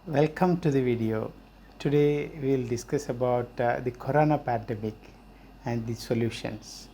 Welcome to the video. Today we will discuss about the corona pandemic and the solutions.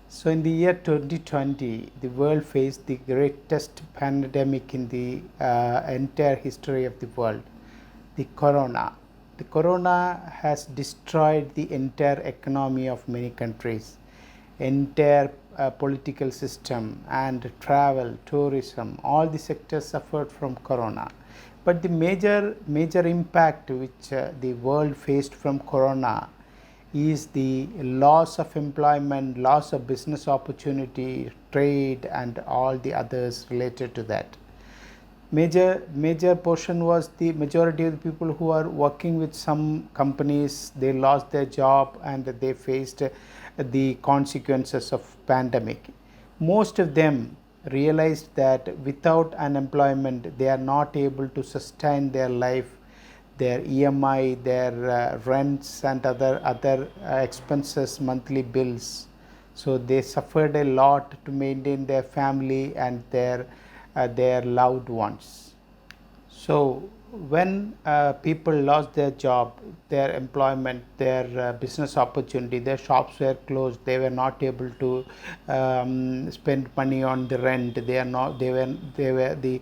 So in the year 2020, the world faced the greatest pandemic in the entire history of the world, the corona. The corona has destroyed the entire economy of many countries, entire political system and travel, tourism, all the sectors suffered from corona. But the major impact which the world faced from corona is the loss of employment, loss of business opportunity, trade and all the others related to that. Major portion was the majority of the people who are working with some companies, they lost their job and they faced the consequences of pandemic. Most of them realized that without unemployment they are not able to sustain their life, their EMI, their rents and other expenses, monthly bills. So they suffered a lot to maintain their family and their loved ones. So when people lost their job, their employment, their business opportunity, their shops were closed, they were not able to spend money on the rent. They were the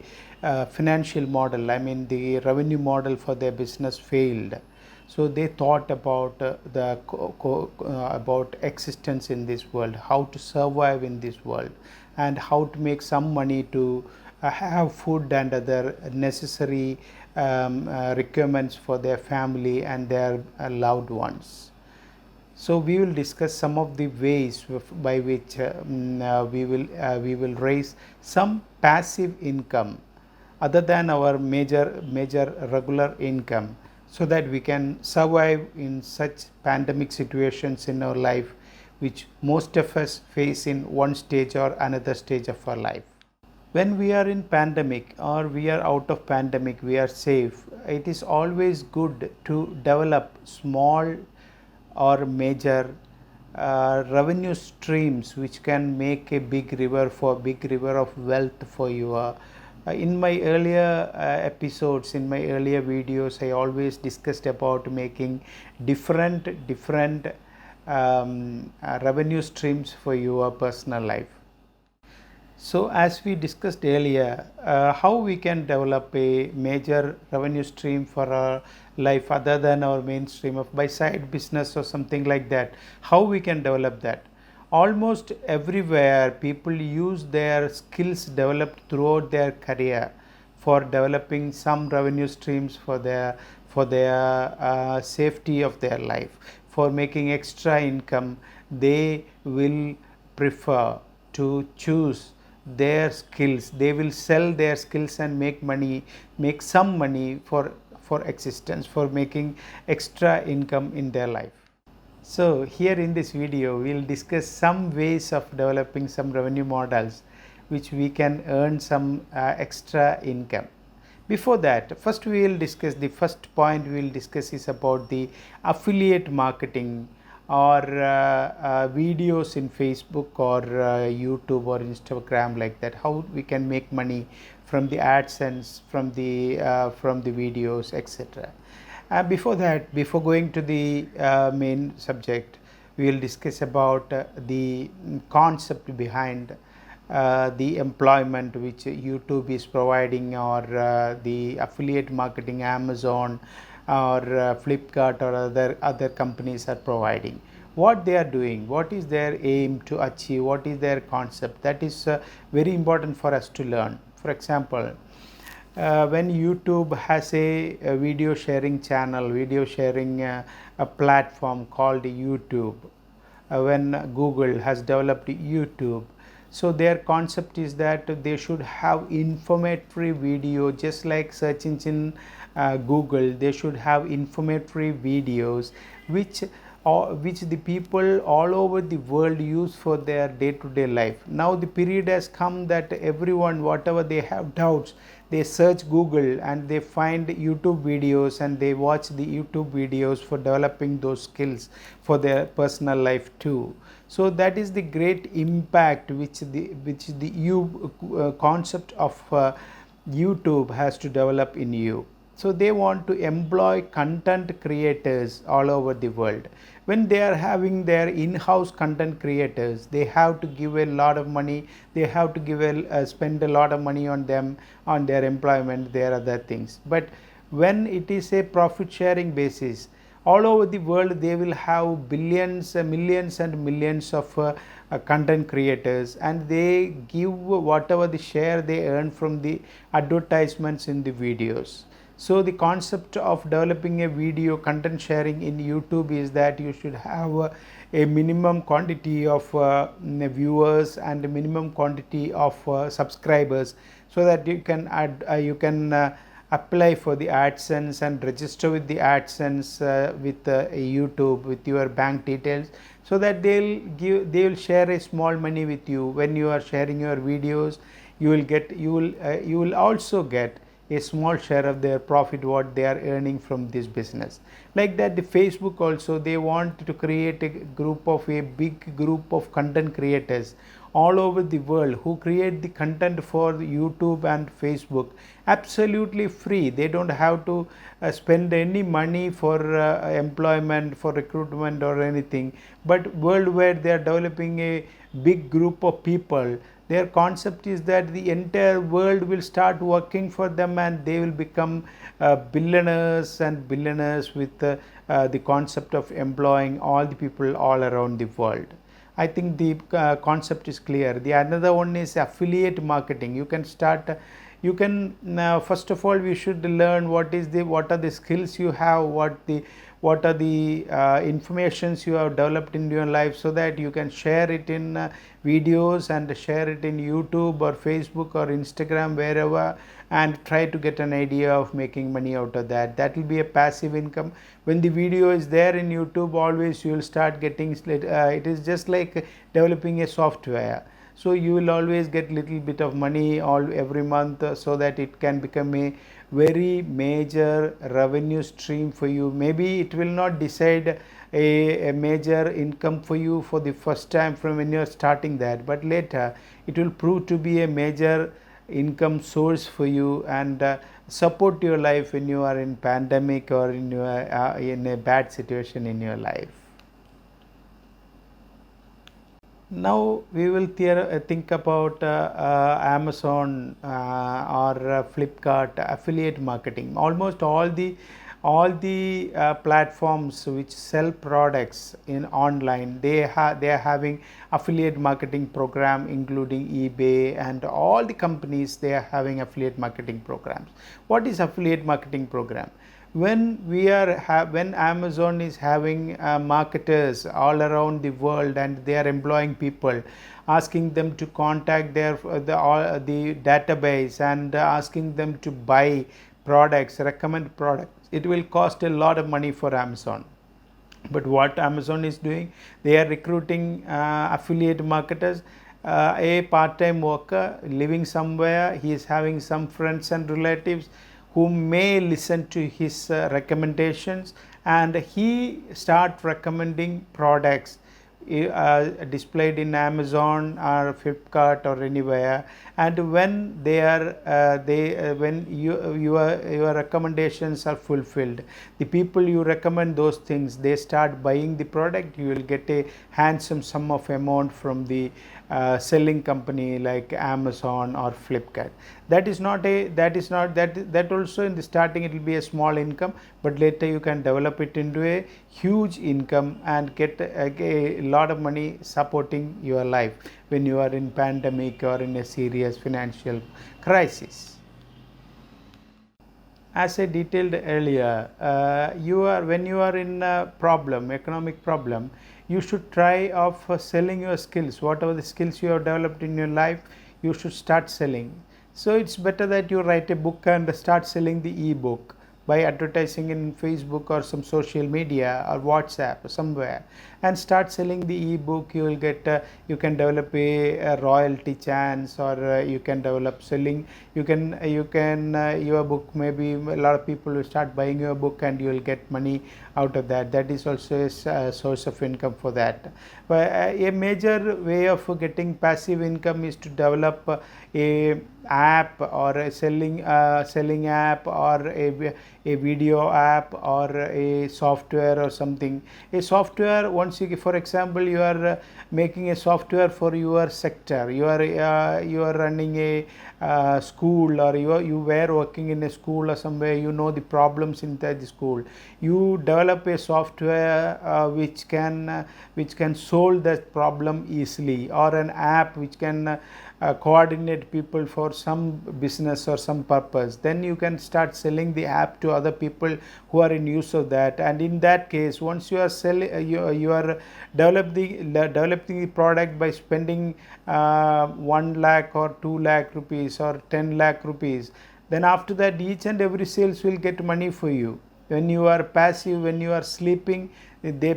financial model. I mean, the revenue model for their business failed. So they thought about about existence in this world, how to survive in this world, and how to make some money to have food and other necessary requirements for their family and their loved ones. So we will discuss some of the ways by which we will raise some passive income other than our major regular income, so that we can survive in such pandemic situations in our life which most of us face in one stage or another stage of our life. When we are in pandemic or we are out of pandemic, we are safe, it is always good to develop small or major revenue streams which can make a big river of wealth for you. In my earlier episodes, in my earlier videos, I always discussed about making different revenue streams for your personal life. So as we discussed earlier, how we can develop a major revenue stream for our life other than our mainstream of by side business or something like that, how we can develop that. Almost everywhere people use their skills developed throughout their career for developing some revenue streams for their safety of their life, for making extra income. They will prefer to choose their skills. They will sell their skills and make some money for existence, for making extra income in their life. So here in this video we will discuss some ways of developing some revenue models which we can earn some extra income. Before that, first we will discuss, the first point we will discuss is about the affiliate marketing or videos in Facebook or YouTube or Instagram, like that, how we can make money from the AdSense, from the videos, etc. Before that, before going to the main subject, we will discuss about the concept behind the employment which YouTube is providing, or the affiliate marketing Amazon or Flipkart or other companies are providing. What they are doing, what is their aim to achieve, what is their concept, that is very important for us to learn. For example, when YouTube has a video sharing channel, video sharing a platform called YouTube, when Google has developed YouTube, so their concept is that they should have informatory video, just like search engine Google. They should have informatory videos which the people all over the world use for their day-to-day life. Now the period has come that everyone, whatever they have doubts, they search Google and they find YouTube videos and they watch the YouTube videos for developing those skills for their personal life too. So that is the great impact which the concept of YouTube has to develop in you. So they want to employ content creators all over the world. When they are having their in-house content creators, they have to give a lot of money, they have to spend a lot of money on them, on their employment, their other things. But when it is a profit sharing basis, all over the world they will have billions, millions and millions of content creators, and they give whatever the share they earn from the advertisements in the videos. So the concept of developing a video content sharing in YouTube is that you should have a minimum quantity of viewers and a minimum quantity of subscribers, so that you can apply for the AdSense and register with the AdSense with YouTube with your bank details, so that they will share a small money with you. When you are sharing your videos, you will also get a small share of their profit what they are earning from this business. Like that, the Facebook also, they want to create a big group of content creators all over the world who create the content for YouTube and Facebook absolutely free. They don't have to spend any money for employment, for recruitment or anything, but worldwide they are developing a big group of people. Their concept is that the entire world will start working for them, and they will become billionaires and billionaires with the concept of employing all the people all around the world. I think the concept is clear. The another one is affiliate marketing. You can start. You can first of all, we should learn what are the skills you have, what are the informations you have developed in your life, so that you can share it in videos and share it in YouTube or Facebook or Instagram, wherever, and try to get an idea of making money out of that. That will be a passive income. When the video is there in YouTube, always you will start getting it is just like developing a software. So you will always get little bit of money every month, so that it can become a very major revenue stream for you. Maybe it will not decide a major income for you for the first time from when you are starting that, but later it will prove to be a major income source for you, and support your life when you are in pandemic or in a bad situation in your life. Now we will think about Amazon or Flipkart affiliate marketing. Almost all the platforms which sell products in online, they are having affiliate marketing program, including eBay, and all the companies, they are having affiliate marketing programs. What is affiliate marketing program? When Amazon is having marketers all around the world, and they are employing people, asking them to contact the database, and asking them to buy products, recommend products, it will cost a lot of money for Amazon. But what Amazon is doing, they are recruiting affiliate marketers. A part-time worker living somewhere, he is having some friends and relatives who may listen to his recommendations, and he start recommending products displayed in Amazon or Flipkart or anywhere. And when when your recommendations are fulfilled, the people you recommend those things, they start buying the product. You will get a handsome sum of amount from the selling company like Amazon or Flipkart. That also in the starting it will be a small income, but later you can develop it into a huge income and get a lot of money supporting your life when you are in pandemic or in a serious financial crisis. As I detailed earlier, when you are in a problem, economic problem, you should try of selling your skills. Whatever the skills you have developed in your life, you should start selling. So it's better that you write a book and start selling the e-book by advertising in Facebook or some social media or WhatsApp or somewhere, and start selling the e-book. You will get you can develop a royalty chance, or you can develop selling. You can your book, maybe a lot of people will start buying your book, and you will get money out of that. That is also a source of income for that. But a major way of getting passive income is to develop a app or a selling app, or a video app, or a software or something. A software, once you, for example, you are making a software for your sector, you are running a school, or you were working in a school or somewhere, you know the problems inside the school. You develop a software which can solve that problem easily, or an app which can coordinate people for some business or some purpose. Then you can start selling the app to other people who are in use of that. And in that case, once you are selling, you are developing the product by spending 1 lakh or 2 lakh rupees or 10 lakh rupees. Then after that, each and every sales will get money for you. When you are passive, when you are sleeping,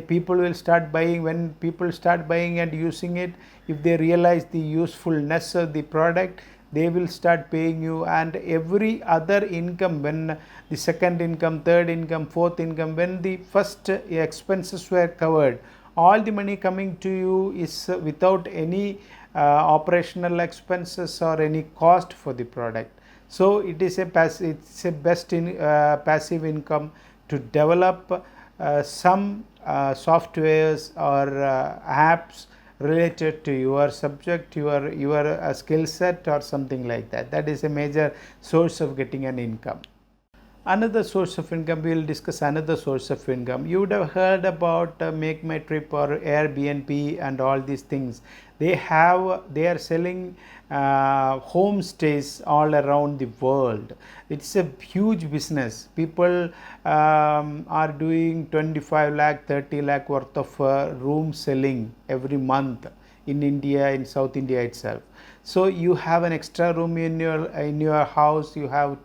people will start buying. When people start buying and using it, if they realize the usefulness of the product, they will start paying you. And every other income, when the second income, third income, fourth income, when the first expenses were covered, all the money coming to you is without any operational expenses or any cost for the product. So it is it's a best passive income to develop some softwares or apps related to your subject, your skill set or something like that. That is a major source of getting an income. Another source of income, we will discuss another source of income. You would have heard about Make My Trip or Airbnb and all these things. They are selling homestays all around the world. It's a huge business. People are doing 25 lakh, 30 lakh worth of room selling every month in India, in South India itself. So you have an extra room in your house. You have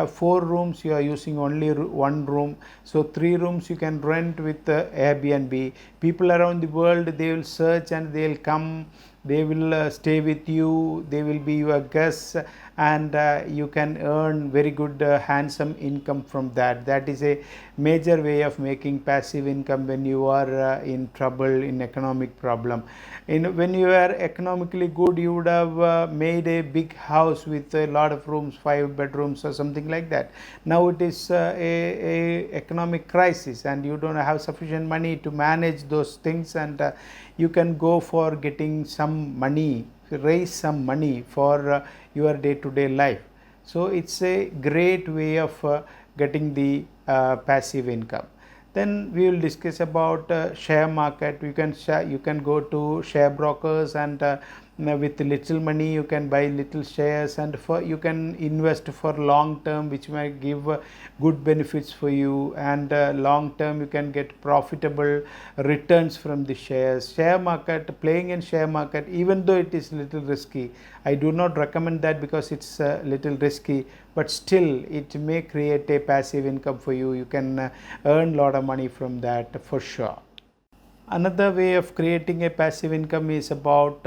4 rooms. You are using only 1 room. So 3 rooms you can rent with Airbnb. People around the world, they will search and they will come. They will stay with you. They will be your guests, and you can earn very good handsome income from that. That is a major way of making passive income when you are in trouble, in economic problem. When you are economically good, you would have made a big house with a lot of rooms, 5 bedrooms or something like that. Now it is a economic crisis, and you don't have sufficient money to manage those things, and you can go for getting some money, raise some money for your day-to-day life. So it's a great way of getting the passive income. Then we will discuss about share market. You can go to share brokers, and with little money you can buy little shares, and you can invest for long term, which might give good benefits for you, and long term you can get profitable returns from the shares. Playing in share market, even though it is little risky, I do not recommend that because it's little risky, but still it may create a passive income for you. You can earn a lot of money from that for sure. Another way of creating a passive income is about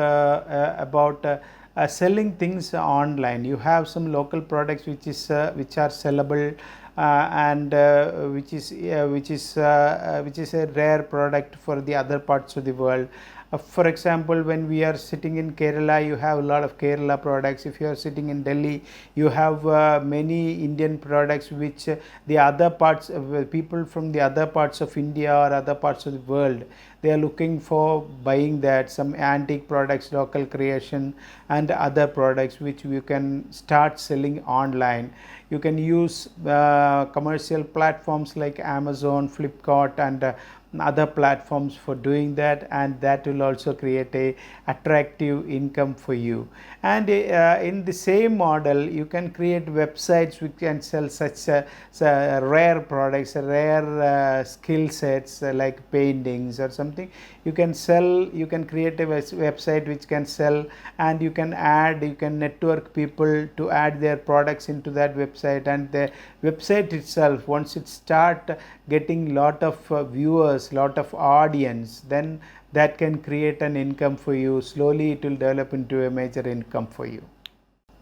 selling things online. You have some local products which are sellable, and which is a rare product for the other parts of the world. For example, when we are sitting in Kerala, you have a lot of Kerala products. If you are sitting in Delhi, you have many Indian products which the other parts of people from the other parts of India or other parts of the world, they are looking for buying that. Some antique products, local creation, and other products which you can start selling online. You can use commercial platforms like Amazon, Flipkart, and other platforms for doing that, and that will also create a attractive income for you. And in the same model, you can create websites which can sell such rare products, rare skill sets like paintings or something. You can create a website which can sell, and you can network people to add their products into that website. And the website itself, once it start getting lot of viewers, lot of audience, then that can create an income for you. Slowly it will develop into a major income for you.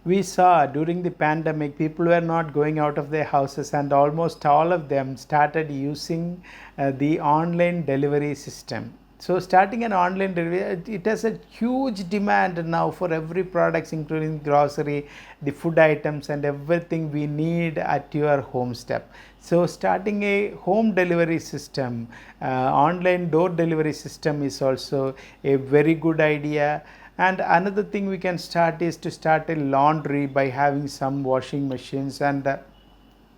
We saw during the pandemic people were not going out of their houses, and almost all of them started using the online delivery system. So starting an online delivery, it has a huge demand now for every products, including grocery, the food items and everything we need at your home step. So starting a home delivery system, online door delivery system is also a very good idea. And another thing we can start is to start a laundry by having some washing machines, and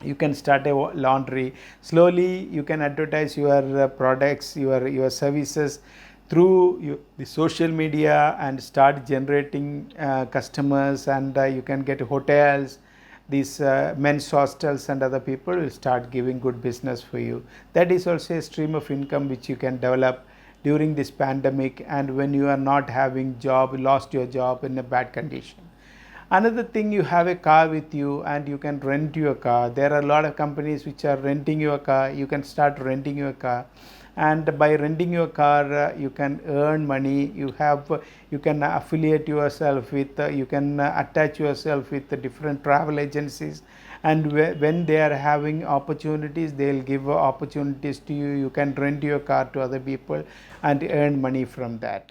you can start a laundry. Slowly you can advertise your products, your services through the social media and start generating customers, and you can get hotels, these men's hostels and other people will start giving good business for you. That is also a stream of income which you can develop during this pandemic, and when you are not having job, lost your job in a bad condition. Another thing, you have a car with you and you can rent your car. There are a lot of companies which are renting your car. You can start renting your car, and by renting your car you can earn money. You can affiliate yourself with you can attach yourself with the different travel agencies, and when they are having opportunities, they'll give opportunities to you. You can rent your car to other people and earn money from that.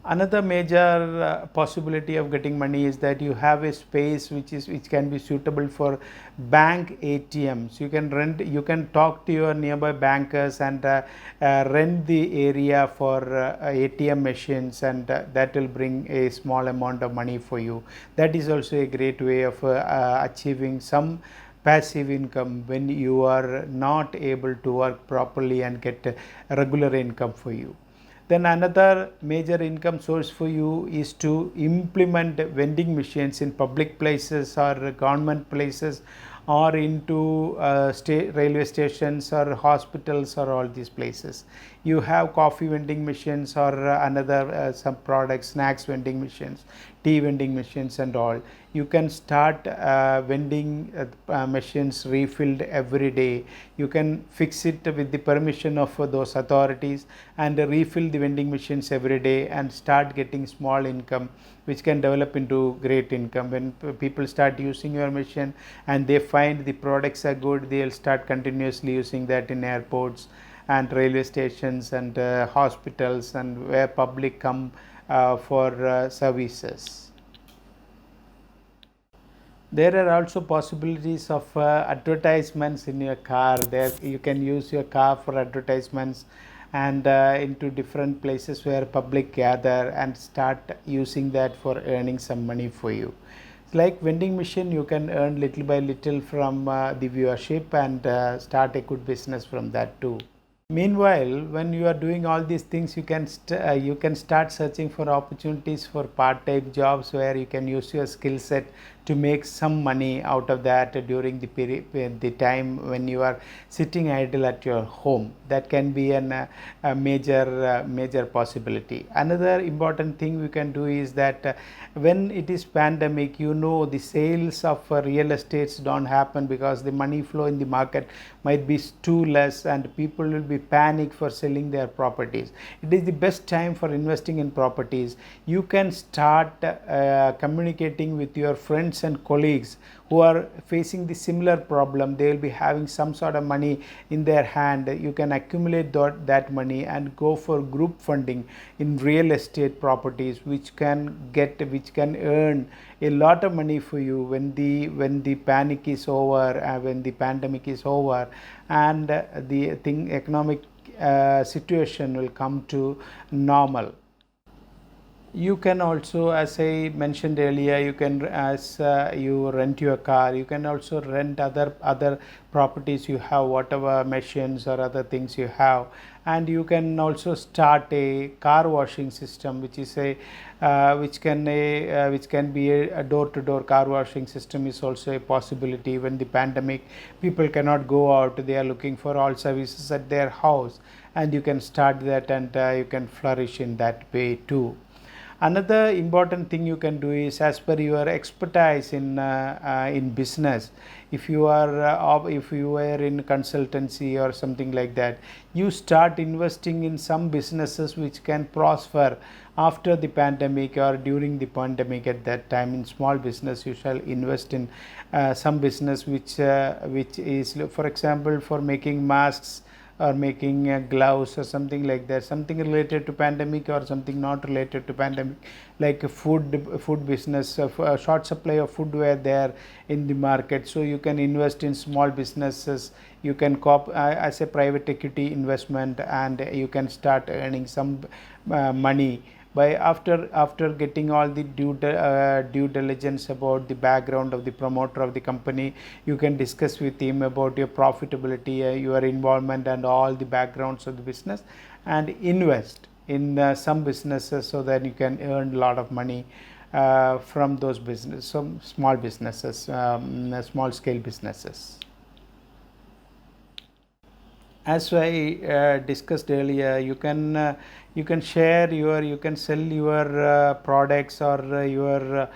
Another major possibility of getting money is that you have a space which can be suitable for bank ATMs. You can talk to your nearby bankers and rent the area for ATM machines, and that will bring a small amount of money for you. That is also a great way of achieving some passive income when you are not able to work properly and get a regular income for you. Then another major income source for you is to implement vending machines in public places or government places, or into railway stations or hospitals or all these places. You have coffee vending machines or another some products, snacks vending machines, tea vending machines and all. You can start vending machines refilled every day. You can fix it with the permission of those authorities and refill the vending machines every day and start getting small income, which can develop into great income. When people start using your machine and they find the products are good, they'll start continuously using that in airports and railway stations and hospitals, and where public come for services. There are also possibilities of advertisements in your car. There you can use your car for advertisements, and into different places where public gather, and start using that for earning some money for you. Like vending machine, you can earn little by little from the viewership, and start a good business from that too. Meanwhile, when you are doing all these things, you can start searching for opportunities for part-time jobs where you can use your skill set to make some money out of that during the time when you are sitting idle at your home. That can be a major possibility. Another important thing we can do is that when it is pandemic, the sales of real estates don't happen because the money flow in the market might be too less, and people will be panic for selling their properties. It is the best time for investing in properties. You can start communicating with your friends and colleagues who are facing the similar problem. They will be having some sort of money in their hand. You can accumulate that money and go for group funding in real estate properties, which can earn a lot of money for you when the panic is over, when the pandemic is over, and the economic situation will come to normal. You can also, as I mentioned earlier, you can, as you rent your car, you can also rent other properties you have, whatever machines or other things you have, and you can also start a car washing system, which is which can be a door-to-door car washing system is also a possibility. When the pandemic, people cannot go out, they are looking for all services at their house, and you can start that, and you can flourish in that way too. Another important thing you can do is, as per your expertise in business, if you are in consultancy or something like that, you start investing in some businesses which can prosper after the pandemic or during the pandemic. At that time, in small business, you shall invest in some business which is, for example, for making masks or making gloves or something like that, something related to pandemic or something not related to pandemic, like a food business of short supply of food were there in the market. So you can invest in small businesses, you can as a private equity investment, and you can start earning some money by after getting all the due diligence about the background of the promoter of the company. You can discuss with him about your profitability, your involvement, and all the backgrounds of the business, and invest in some businesses so that you can earn a lot of money from those business, some small businesses, small scale businesses. As I discussed earlier, you can share you can sell your products or your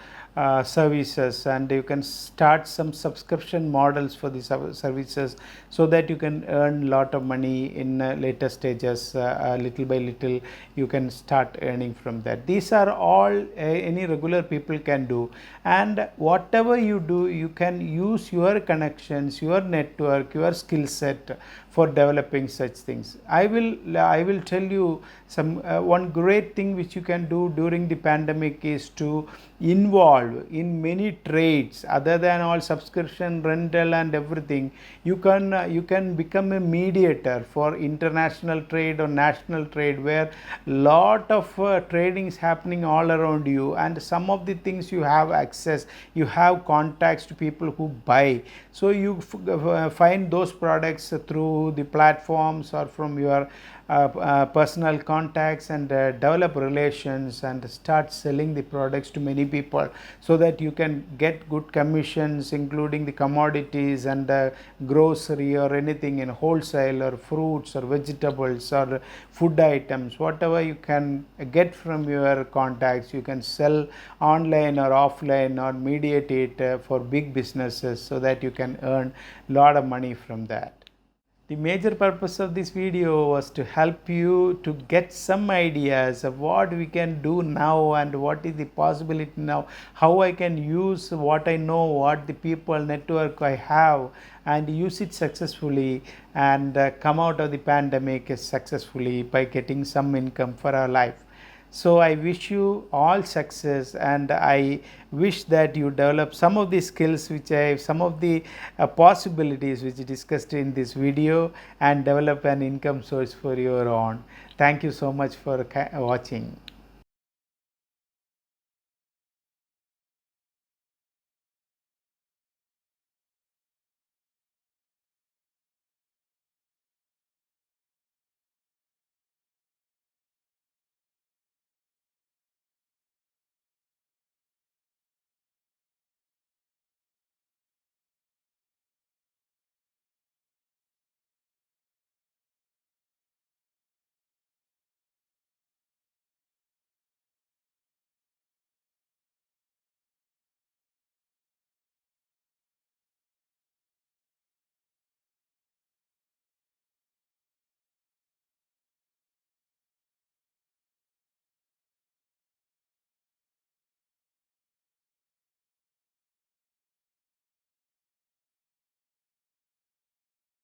services, and you can start some subscription models for the services, so that you can earn a lot of money in later stages. Little by little you can start earning from that. These are all any regular people can do, and whatever you do, you can use your connections, your network, your skill set for developing such things. I will tell you some one great thing which you can do during the pandemic is to involve in many trades other than all subscription, rental, and everything. You can become a mediator for international trade or national trade, where lot of trading is happening all around you, and some of the things you have access, you have contacts to people who buy. So you find those products through the platforms or from your personal contacts, and develop relations and start selling the products to many people, so that you can get good commissions, including the commodities and grocery or anything in wholesale, or fruits or vegetables or food items. Whatever you can get from your contacts, you can sell online or offline or mediate it for big businesses, so that you can earn a lot of money from that. The major purpose of this video was to help you to get some ideas of what we can do now and what is the possibility now, how I can use what I know, what the people network I have, and use it successfully, and come out of the pandemic successfully by getting some income for our life. So I wish you all success, and I wish that you develop some of the skills some of the possibilities which discussed in this video, and develop an income source for your own. Thank you so much for watching.